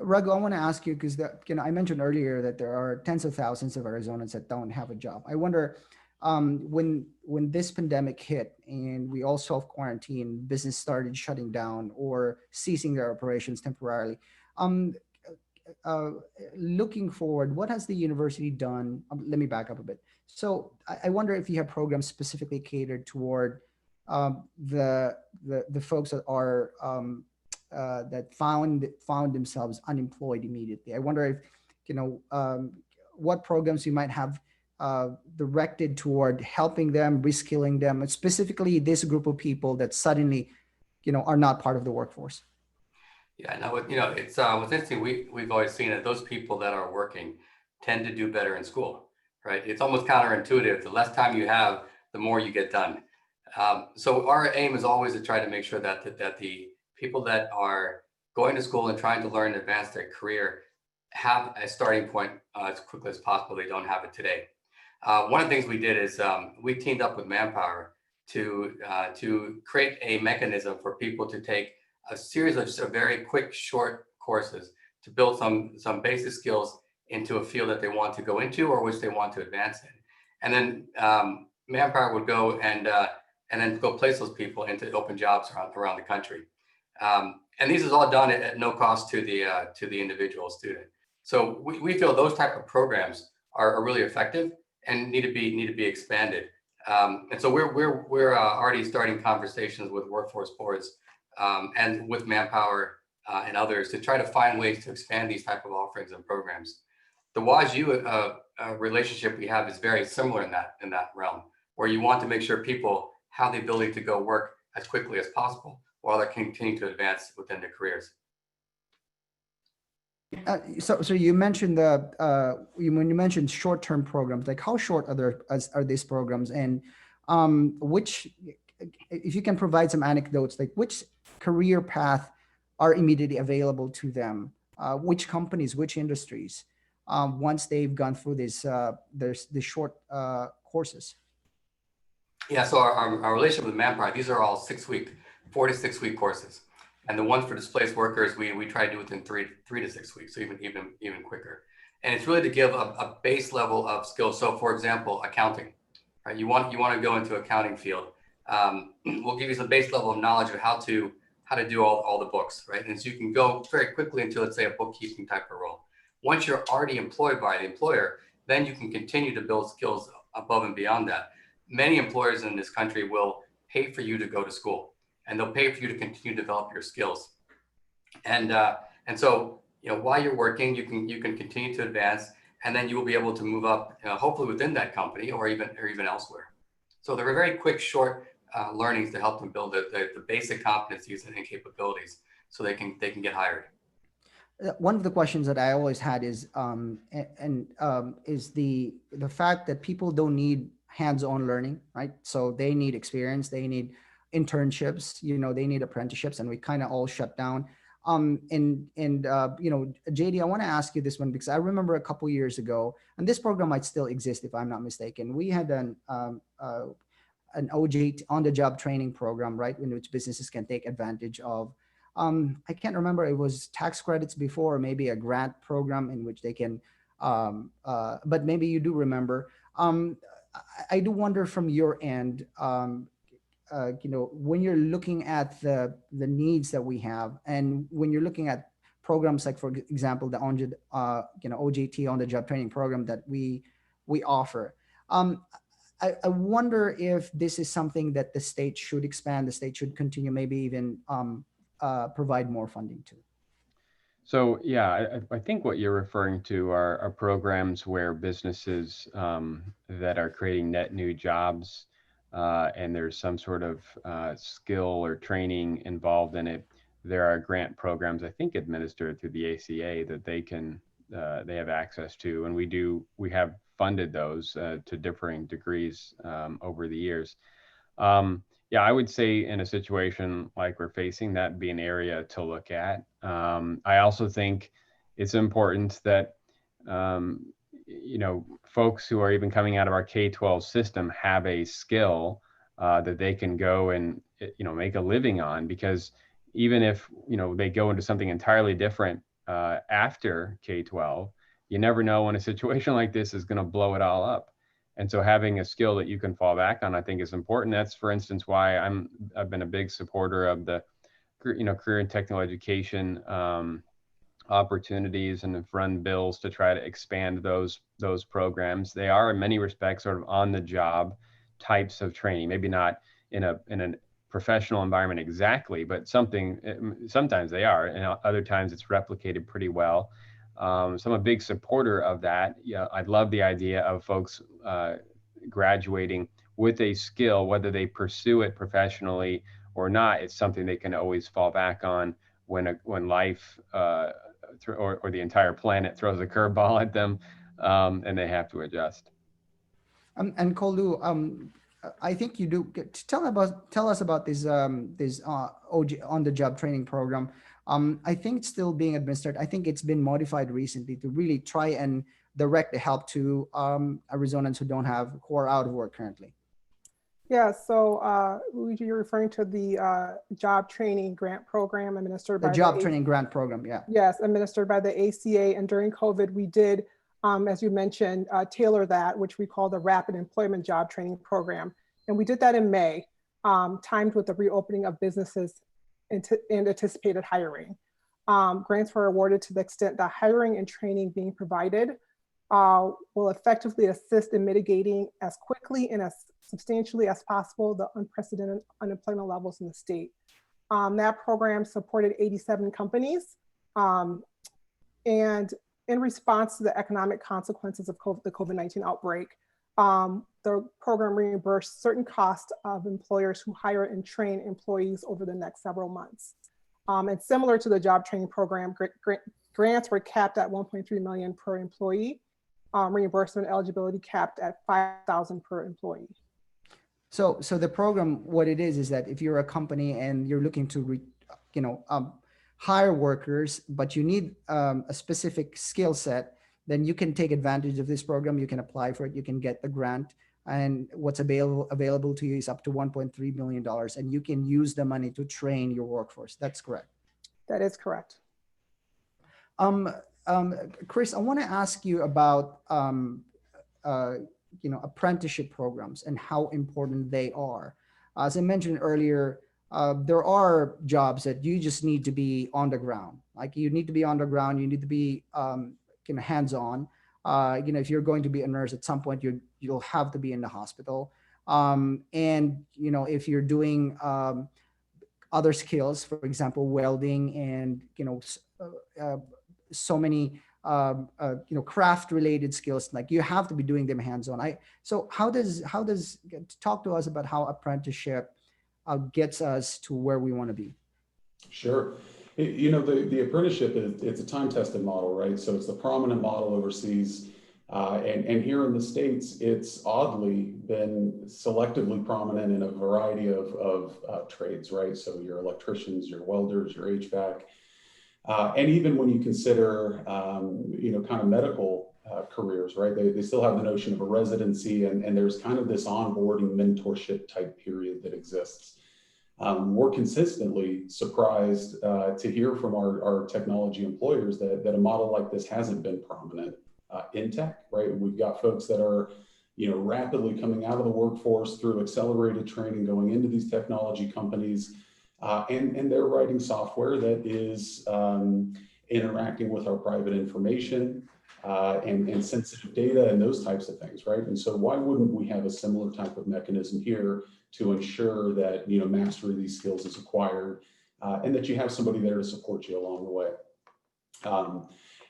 Speaker 1: Raghu, I want to ask you because I mentioned earlier that there are tens of thousands of Arizonans that don't have a job. I wonder when this pandemic hit and we all self-quarantine, business started shutting down or ceasing their operations temporarily. Looking forward, what has the university done? Let me back up a bit. So I wonder if you have programs specifically catered toward the folks that are that found themselves unemployed immediately. I wonder if what programs you might have directed toward helping them, reskilling them, and specifically this group of people that suddenly are not part of the workforce.
Speaker 2: Yeah, no, it's what's interesting. We've always seen that those people that are working tend to do better in school, right? It's almost counterintuitive. The less time you have, the more you get done. So our aim is always to try to make sure that the people that are going to school and trying to learn and advance their career have a starting point as quickly as possible. They don't have it today. One of the things we did is we teamed up with Manpower to create a mechanism for people to take a series of very quick, short courses to build some basic skills into a field that they want to go into or which they want to advance in. And then Manpower would go and then go place those people into open jobs around the country. And these is all done at no cost to the individual student. So we feel those type of programs are really effective and need to be expanded. And so we're already starting conversations with workforce boards and with Manpower and others to try to find ways to expand these type of offerings and programs. The WashU relationship we have is very similar in that realm, where you want to make sure people have the ability to go work as quickly as possible while they're continuing to advance within their careers.
Speaker 1: So you mentioned when you mentioned short-term programs, like how short are these programs, and which, if you can provide some anecdotes, like which career path are immediately available to them, which companies, which industries, once they've gone through the short courses.
Speaker 2: Yeah, so our relationship with Manpower, these are all 4 to 6 week courses. And the ones for displaced workers, we try to do within three to 6 weeks, so even quicker. And it's really to give a base level of skills. So for example, accounting, right? You want to go into accounting field. We'll give you some base level of knowledge of how to do all the books, right? And so you can go very quickly into, let's say, a bookkeeping type of role. Once you're already employed by the employer, then you can continue to build skills above and beyond that. Many employers in this country will pay for you to go to school, and they'll pay for you to continue to develop your skills. And so, while you're working, you can continue to advance, and then you will be able to move up, hopefully within that company or even elsewhere. So there are very quick, short learnings to help them build the basic competencies and capabilities, so they can get hired.
Speaker 1: One of the questions that I always had is is the fact that people don't need hands-on learning, right? So they need experience, they need internships, they need apprenticeships, and we kind of all shut down. JD, I want to ask you this one because I remember a couple years ago, and this program might still exist if I'm not mistaken. We had an OJT, on-the-job training program, right, in which businesses can take advantage of. I can't remember, it was tax credits before, or maybe a grant program in which they can, but maybe you do remember. I do wonder from your end, when you're looking at the needs that we have, and when you're looking at programs like, for example, the OJT, on the job training program that we offer, I wonder if this is something that the state should expand, the state should continue, maybe even provide more funding to.
Speaker 5: So yeah, I think what you're referring to are programs where businesses that are creating net new jobs, and there's some sort of skill or training involved in it. There are grant programs, I think, administered through the ACA that they have access to, and we have funded those to differing degrees over the years. Yeah, I would say in a situation like we're facing, that'd be an area to look at. I also think it's important that folks who are even coming out of our K-12 system have a skill that they can go and make a living on, because even if they go into something entirely different after K-12, you never know when a situation like this is going to blow it all up. And so having a skill that you can fall back on, I think, is important. That's, for instance, why I've been a big supporter of the career and technical education opportunities, and have run bills to try to expand those programs. They are in many respects sort of on the job types of training, maybe not in a professional environment exactly, but sometimes they are, and other times it's replicated pretty well. So I'm a big supporter of that. Yeah, I love the idea of folks graduating with a skill, whether they pursue it professionally or not. It's something they can always fall back on when life or the entire planet throws a curveball at them, and they have to adjust.
Speaker 1: And Kolu, I think you do tell us about this OG, on the job training program. I think it's still being administered. I think it's been modified recently to really try and direct the help to Arizonans who are out of work currently.
Speaker 3: Yeah, so Luigi, you're referring to the job training grant program administered by
Speaker 1: the job training grant program, yeah.
Speaker 3: Yes, administered by the ACA. And during COVID, we did, as you mentioned, tailor that, which we call the Rapid Employment Job Training Program. And we did that in May, timed with the reopening of businesses and anticipated hiring. Grants were awarded to the extent that hiring and training being provided will effectively assist in mitigating as quickly and as substantially as possible the unprecedented unemployment levels in the state. That program supported 87 companies. And in response to the economic consequences of the COVID-19 outbreak, the program reimbursed certain costs of employers who hire and train employees over the next several months. And similar to the job training program, grants were capped at $1.3 million per employee. Reimbursement eligibility capped at $5,000 per employee.
Speaker 1: So the program, what it is that if you're a company and you're looking to, hire workers, but you need a specific skill set, then you can take advantage of this program. You can apply for it. You can get the grant, and what's available to you is up to $1.3 million, and you can use the money to train your workforce. That's correct.
Speaker 3: That is correct.
Speaker 1: Chris, I want to ask you about apprenticeship programs and how important they are. As I mentioned earlier, there are jobs that you just need to be on the ground. Like you need to be on the ground. You need to be hands-on. If you're going to be a nurse at some point, you'll have to be in the hospital. If you're doing other skills, for example, welding and so many craft related skills, like you have to be doing them hands-on. So how does talk to us about how apprenticeship gets us to where we want to be?
Speaker 4: Sure. The apprenticeship it's a time-tested model, right? So it's the prominent model overseas. And here in the States, it's oddly been selectively prominent in a variety of trades, right? So your electricians, your welders, your HVAC. And even when you consider, kind of medical careers, right? They still have the notion of a residency, and there's kind of this onboarding mentorship type period that exists. We're consistently surprised to hear from our technology employers that a model like this hasn't been prominent in tech, right? We've got folks that are, rapidly coming out of the workforce through accelerated training, going into these technology companies. And they're writing software that is interacting with our private information and sensitive data and those types of things, right? And so why wouldn't we have a similar type of mechanism here to ensure that, mastery of these skills is acquired and that you have somebody there to support you along the way?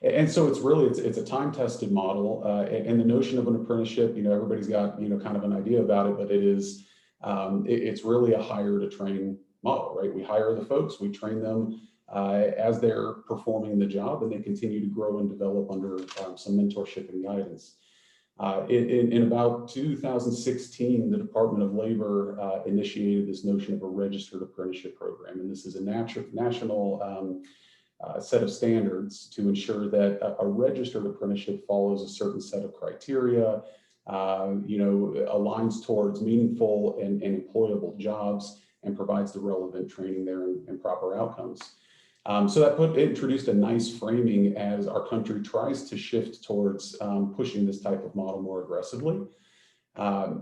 Speaker 4: And so it's a time-tested model, and the notion of an apprenticeship, everybody's got, kind of an idea about it, but it's really a hire to train model, right? We hire the folks, we train them as they're performing the job, and they continue to grow and develop under some mentorship and guidance. In about 2016, the Department of Labor initiated this notion of a registered apprenticeship program. And this is a national set of standards to ensure that a registered apprenticeship follows a certain set of criteria, aligns towards meaningful and employable jobs, and provides the relevant training there and proper outcomes. So that introduced a nice framing as our country tries to shift towards pushing this type of model more aggressively.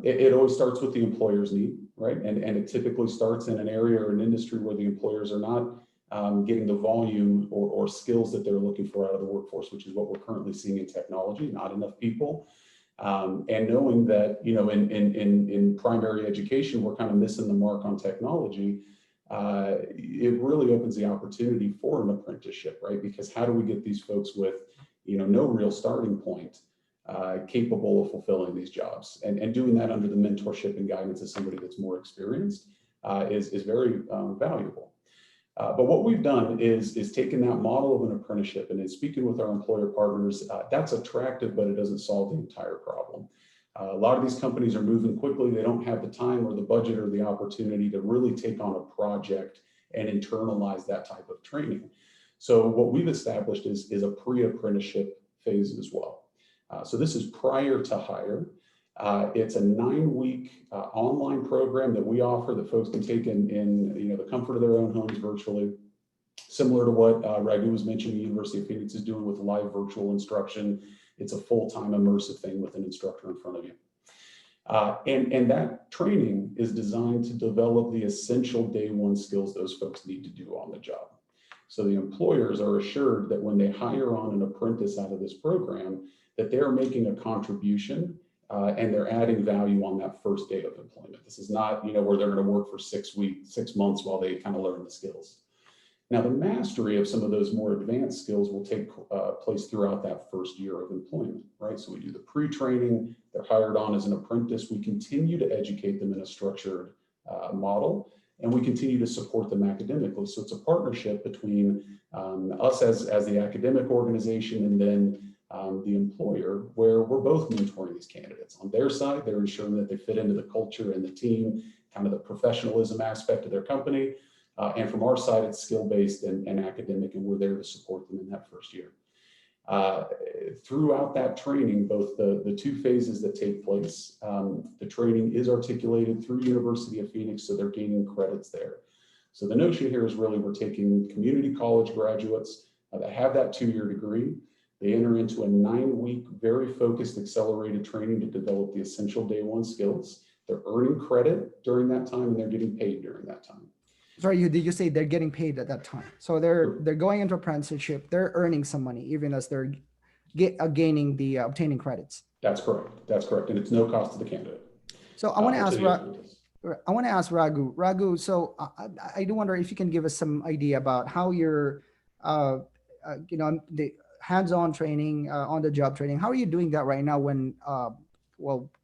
Speaker 4: It always starts with the employer's need, right? And it typically starts in an area or an industry where the employers are not getting the volume or skills that they're looking for out of the workforce, which is what we're currently seeing in technology, not enough people. And knowing that, in primary education, we're kind of missing the mark on technology. It really opens the opportunity for an apprenticeship, right? Because how do we get these folks with, no real starting point, capable of fulfilling these jobs, and doing that under the mentorship and guidance of somebody that's more experienced is very valuable. But what we've done is taken that model of an apprenticeship, and in speaking with our employer partners, that's attractive, but it doesn't solve the entire problem. A lot of these companies are moving quickly. They don't have the time or the budget or the opportunity to really take on a project and internalize that type of training. So what we've established is a pre-apprenticeship phase as well. So this is prior to hire. It's a 9-week online program that we offer that folks can take in the comfort of their own homes virtually, similar to what Raghu was mentioning the University of Phoenix is doing with live virtual instruction. It's a full-time immersive thing with an instructor in front of you. And that training is designed to develop the essential day one skills those folks need to do on the job. So the employers are assured that when they hire on an apprentice out of this program, that they're making a contribution and they're adding value on that first day of employment. This is not, where they're going to work for 6 months while they kind of learn the skills. Now, the mastery of some of those more advanced skills will take place throughout that first year of employment, right? So we do the pre-training, they're hired on as an apprentice. We continue to educate them in a structured model, and we continue to support them academically. So it's a partnership between us as the academic organization and then the employer, where we're both mentoring these candidates. On their side, they're ensuring that they fit into the culture and the team, kind of the professionalism aspect of their company. And from our side, it's skill-based and academic, and we're there to support them in that first year. Throughout that training, both the 2 phases that take place, the training is articulated through University of Phoenix, so they're gaining credits there. So the notion here is really we're taking community college graduates that have that 2-year degree. They enter into a 9-week, very focused, accelerated training to develop the essential day one skills. They're earning credit during that time, and they're getting paid during that time.
Speaker 1: Sorry, did you say they're getting paid at that time? So they're going into apprenticeship, they're earning some money, even as they're obtaining credits.
Speaker 4: That's correct. That's correct. And it's no cost to the candidate.
Speaker 1: So I want to ask Raghu. Raghu, so I do wonder if you can give us some idea about how your, the hands-on training, on-the-job training, how are you doing that right now when,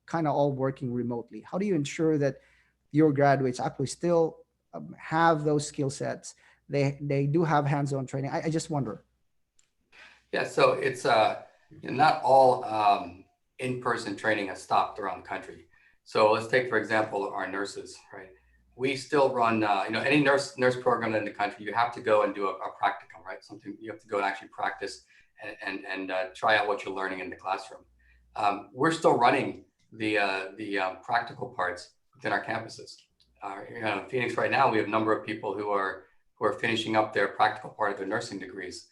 Speaker 1: kind of all working remotely? How do you ensure that your graduates actually still have those skill sets? They do have hands-on training. I just wonder.
Speaker 2: Yeah, so it's not all in-person training has stopped around the country. So let's take, for example, our nurses, right? We still run, any nurse program in the country, you have to go and do a practicum, right? Something you have to go and actually practice and try out what you're learning in the classroom. We're still running the practical parts within our campuses. In Phoenix right now, we have a number of people who are finishing up their practical part of their nursing degrees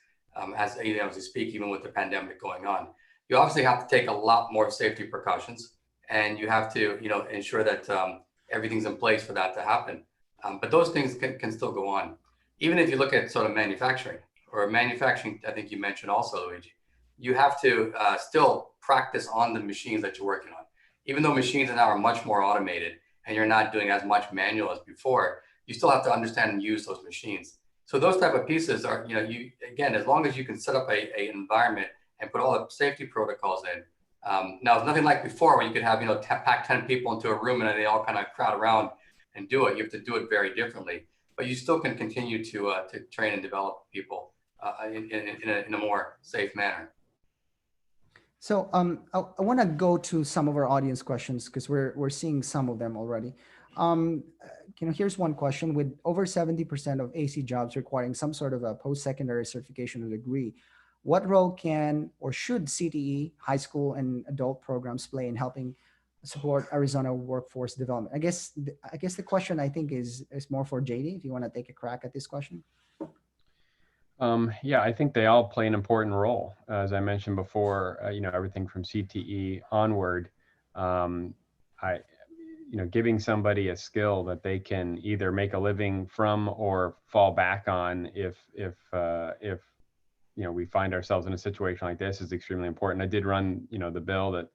Speaker 2: as we speak, even with the pandemic going on. You obviously have to take a lot more safety precautions, and you have to ensure that everything's in place for that to happen. But those things can still go on. Even if you look at sort of manufacturing, I think you mentioned also, Luigi, you have to still practice on the machines that you're working on. Even though machines now are much more automated and you're not doing as much manual as before, you still have to understand and use those machines. So those type of pieces are, again, as long as you can set up a environment and put all the safety protocols in. Now, it's nothing like before where you could have, pack 10 people into a room and they all kind of crowd around and do it. You have to do it very differently, but you still can continue to train and develop people in a more safe manner.
Speaker 1: So I want to go to some of our audience questions because we're seeing some of them already. Here's one question: with over 70% of AC jobs requiring some sort of a post-secondary certification or degree, what role can or should CTE, high school and adult programs play in helping support Arizona workforce development? I guess the question I think is more for JD. If you want to take a crack at this question.
Speaker 5: Yeah, I think they all play an important role. As I mentioned before, everything from CTE onward, I, giving somebody a skill that they can either make a living from or fall back on if we find ourselves in a situation like this is extremely important. I did run, the bill that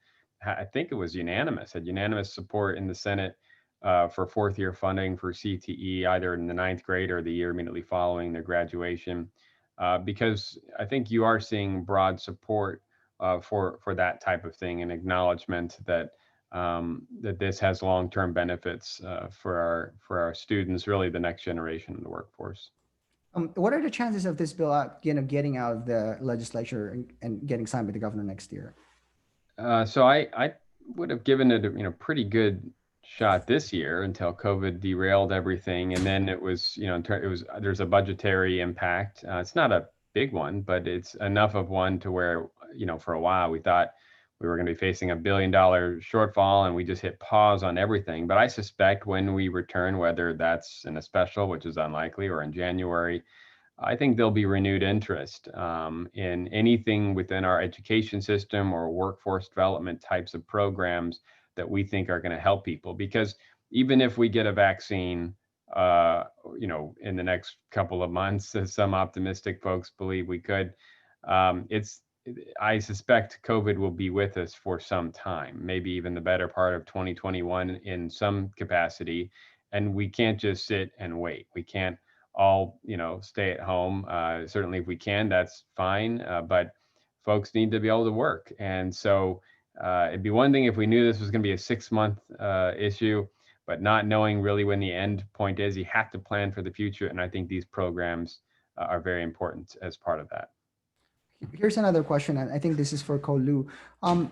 Speaker 5: I think it was unanimous, had unanimous support in the Senate for fourth year funding for CTE, either in the ninth grade or the year immediately following their graduation. Because I think you are seeing broad support for that type of thing, and acknowledgement that that this has long-term benefits for our students, really the next generation in the workforce.
Speaker 1: What are the chances of this bill getting out of the legislature and getting signed by the governor next year?
Speaker 5: So I would have given it a pretty good shot this year until COVID derailed everything, and then it was there's a budgetary impact. It's not a big one, but it's enough of one to where for a while we thought we were going to be facing $1 billion shortfall, and we just hit pause on everything. But I suspect when we return, whether that's in a special, which is unlikely, or in January, I think there'll be renewed interest in anything within our education system or workforce development types of programs that we think are going to help people. Because even if we get a vaccine, in the next couple of months, as some optimistic folks believe we could, I suspect COVID will be with us for some time, maybe even the better part of 2021 in some capacity. And we can't just sit and wait. We can't all, stay at home. Certainly if we can, that's fine. But folks need to be able to work. And so it'd be one thing if we knew this was going to be a 6-month issue, but not knowing really when the end point is, you have to plan for the future. And I think these programs are very important as part of that.
Speaker 1: Here's another question, and I think this is for Kolu.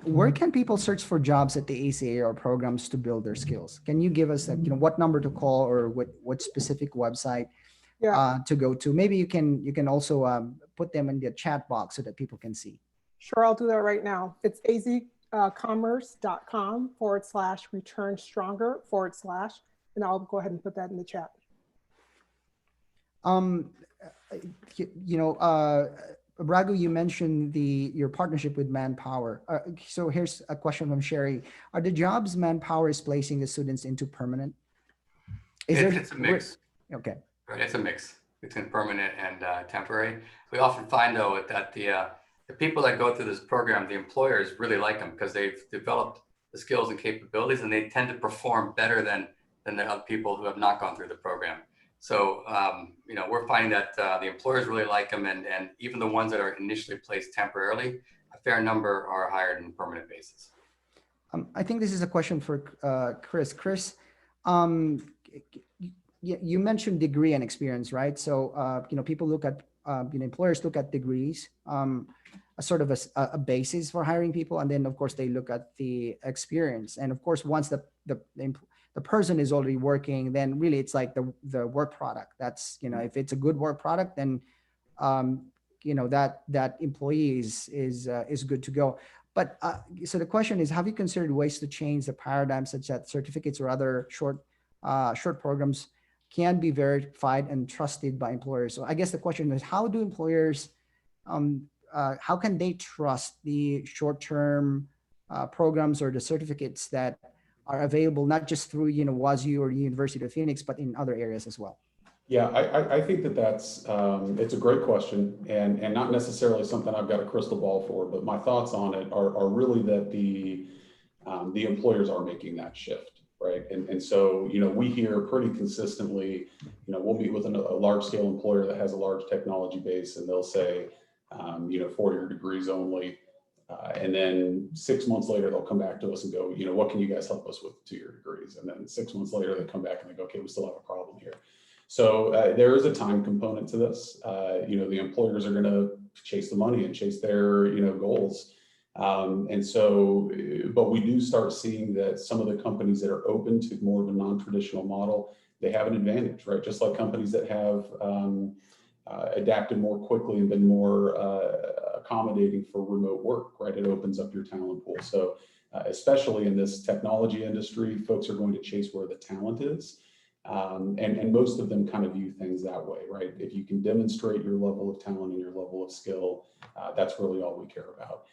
Speaker 1: Where can people search for jobs at the ACA or programs to build their skills? Can you give us what number to call or what specific website to go to? Maybe you can also put them in the chat box so that people can see.
Speaker 3: Sure, I'll do that right now. It's azcommerce.com/return stronger/ and I'll go ahead and put that in the chat.
Speaker 1: Ragu, you mentioned your partnership with Manpower. So here's a question from Sherry. Are the jobs Manpower is placing the students into permanent?
Speaker 2: It's a mix.
Speaker 1: Okay.
Speaker 2: Right, it's a mix between permanent and temporary. We often find, though, that the people that go through this program, the employers really like them because they've developed the skills and capabilities, and they tend to perform better than the other people who have not gone through the program. So, we're finding that the employers really like them, and even the ones that are initially placed temporarily, a fair number are hired on a permanent basis.
Speaker 1: I think this is a question for Chris. Chris, you mentioned degree and experience, right? So, people look at, employers look at degrees, a sort of a basis for hiring people. And then, of course, they look at the experience. And of course, once the person is already working, then really it's like the work product. That's, if it's a good work product, then, that employee is good to go. But so the question is, have you considered ways to change the paradigm such that certificates or other short programs can be verified and trusted by employers? So I guess the question is, how do employers, how can they trust the short-term programs or the certificates that are available, not just through, WazU or the University of Phoenix, but in other areas as well?
Speaker 4: Yeah, I think that's it's a great question, and not necessarily something I've got a crystal ball for, but my thoughts on it are really that the employers are making that shift, right? And so, we hear pretty consistently, we'll meet with a large scale employer that has a large technology base, and they'll say, 4-year degrees only. And then 6 months later, they'll come back to us and go, what can you guys help us with 2-year degrees? And then 6 months later, they come back and they go, okay, we still have a problem here. So there is a time component to this. The employers are going to chase the money and chase their, goals. And so, but we do start seeing that some of the companies that are open to more of a non-traditional model, they have an advantage, right? Just like companies that have adapted more quickly and been more accommodating for remote work, right? It opens up your talent pool. So especially in this technology industry, folks are going to chase where the talent is. And most of them kind of view things that way, right? If you can demonstrate your level of talent and your level of skill, that's really all we care about.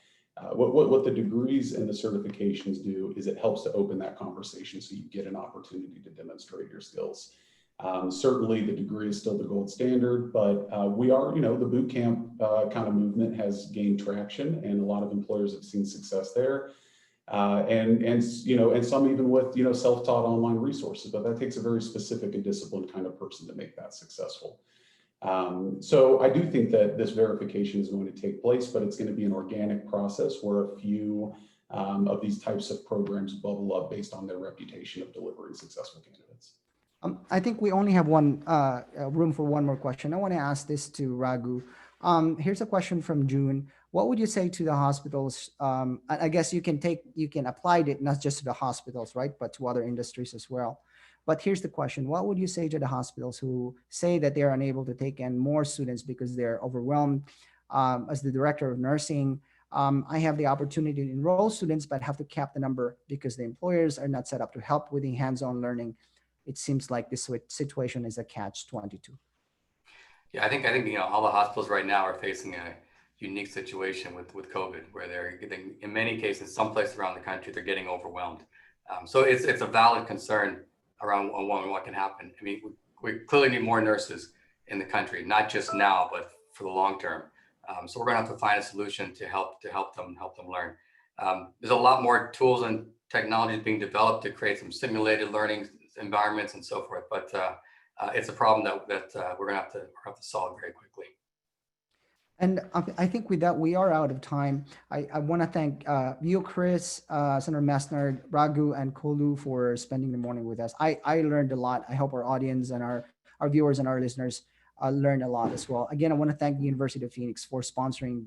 Speaker 4: What the degrees and the certifications do is it helps to open that conversation so you get an opportunity to demonstrate your skills. Certainly the degree is still the gold standard, but we are, the boot camp kind of movement has gained traction and a lot of employers have seen success there. And some even with, self-taught online resources, but that takes a very specific and disciplined kind of person to make that successful. So I do think that this verification is going to take place, but it's going to be an organic process where a few of these types of programs bubble up based on their reputation of delivering successful candidates.
Speaker 1: I think we only have one room for one more question. I want to ask this to Raghu. Here's a question from June. What would you say to the hospitals? I guess you can apply it not just to the hospitals, right, but to other industries as well. But here's the question. What would you say to the hospitals who say that they're unable to take in more students because they're overwhelmed? As the director of nursing, I have the opportunity to enroll students, but have to cap the number because the employers are not set up to help with the hands-on learning. It seems like this situation is a catch-22.
Speaker 2: Yeah, I think all the hospitals right now are facing a unique situation with COVID, where they're getting, in many cases, some places around the country, they're getting overwhelmed. So it's a valid concern around what can happen. I mean, we clearly need more nurses in the country, not just now, but for the long term. So we're going to have to find a solution to help them learn. There's a lot more tools and technologies being developed to create some simulated learning environments and so forth, but it's a problem that we're going to have to solve very quickly.
Speaker 1: And I think with that, we are out of time. I want to thank you, Chris, Senator Messner, Raghu, and Kolu for spending the morning with us. I learned a lot. I hope our audience and our viewers and our listeners learned a lot as well. Again, I want to thank the University of Phoenix for sponsoring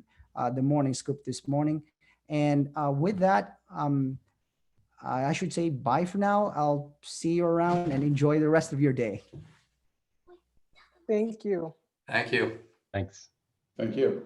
Speaker 1: the Morning Scoop this morning. And with that, I should say bye for now. I'll see you around and enjoy the rest of your day.
Speaker 3: Thank you.
Speaker 2: Thank you.
Speaker 5: Thanks.
Speaker 4: Thank you.